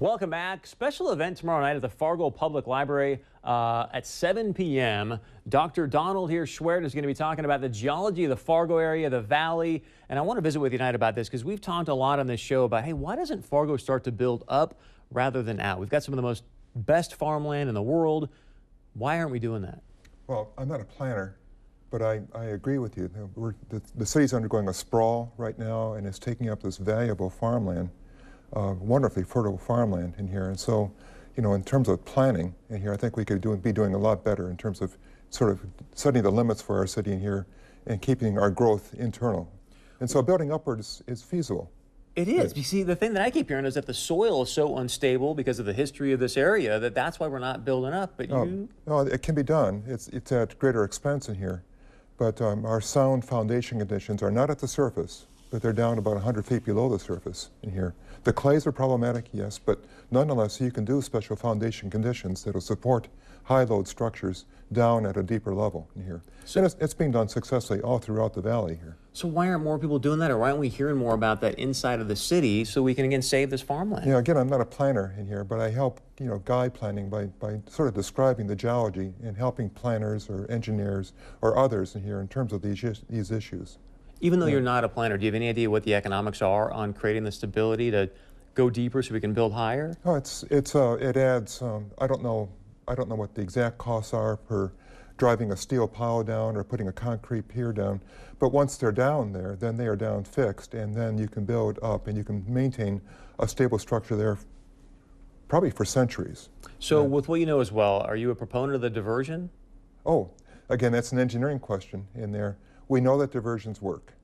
Welcome back. Special event tomorrow night at the Fargo Public Library at 7 p.m. Dr. Donald here, Schwart, is going to be talking about the geology of the Fargo area, the valley. And I want to visit with you tonight about this because we've talked a lot on this show about, hey, why doesn't Fargo start to build up rather than out? We've got some of the most best farmland in the world. Why aren't we doing that? Well, I'm not a planner, but I agree with you. The city's undergoing a sprawl right now, and it's taking up this valuable farmland. Wonderfully fertile farmland in here, and so, you know, in terms of planning in here, I think we could be doing a lot better in terms of sort of setting the limits for our city in here and keeping our growth internal. And so building upwards is feasible. It is. You see, the thing that I keep hearing is that the soil is so unstable because of the history of this area that's why we're not building up. But no, it can be done. It's at greater expense in here, but our sound foundation conditions are not at the surface, but they're down about 100 feet below the surface in here. The clays are problematic, yes, but nonetheless, you can do special foundation conditions that will support high-load structures down at a deeper level in here. So, and it's being done successfully all throughout the valley here. So why aren't more people doing that, or why aren't we hearing more about that inside of the city so we can, again, save this farmland? Yeah, again, I'm not a planner in here, but I help, you know, guide planning by sort of describing the geology and helping planners or engineers or others in here in terms of these issues. Even though you're not a planner, do you have any idea what the economics are on creating the stability to go deeper so we can build higher? Oh, it adds. I don't know what the exact costs are per driving a steel pile down or putting a concrete pier down. But once they're down there, then they are down fixed, and then you can build up and you can maintain a stable structure there probably for centuries. So with what you know as well, are you a proponent of the diversion? Oh, again, that's an engineering question in there. We know that diversions work,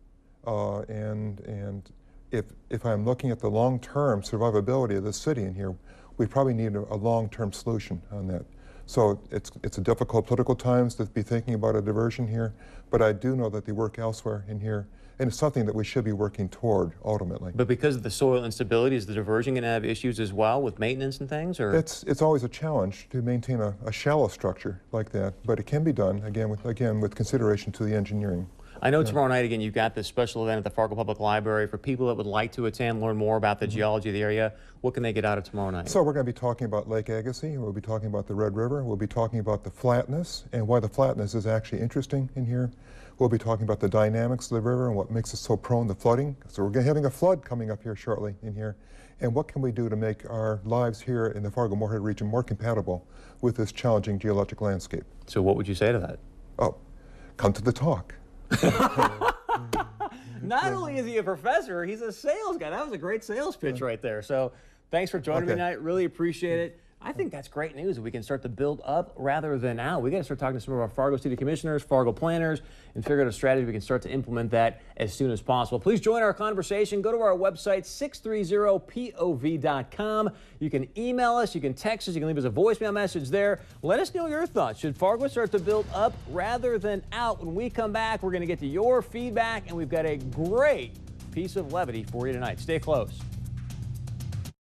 and if I'm looking at the long-term survivability of the city in here, we probably need a long-term solution on that. So it's a difficult political times to be thinking about a diversion here, but I do know that they work elsewhere in here, and it's something that we should be working toward ultimately. But because of the soil instability, is the diversion going to have issues as well with maintenance and things? Or it's always a challenge to maintain a shallow structure like that, but it can be done again with consideration to the engineering. I know tomorrow night, again, you've got this special event at the Fargo Public Library. For people that would like to attend, learn more about the geology of the area, what can they get out of tomorrow night? So we're going to be talking about Lake Agassiz. We'll be talking about the Red River. We'll be talking about the flatness and why the flatness is actually interesting in here. We'll be talking about the dynamics of the river and what makes it so prone to flooding. So we're having a flood coming up here shortly in here. And what can we do to make our lives here in the Fargo-Moorhead region more compatible with this challenging geologic landscape? So what would you say to that? Oh, come to the talk. Not only is he a professor, he's a sales guy. That was a great sales pitch right there. So thanks for joining me tonight. Really appreciate it. I think that's great news that we can start to build up rather than out. We got to start talking to some of our Fargo City Commissioners, Fargo planners, and figure out a strategy we can start to implement that as soon as possible. Please join our conversation. Go to our website, 630pov.com. You can email us, you can text us, you can leave us a voicemail message there. Let us know your thoughts. Should Fargo start to build up rather than out? When we come back, we're going to get to your feedback, and we've got a great piece of levity for you tonight. Stay close.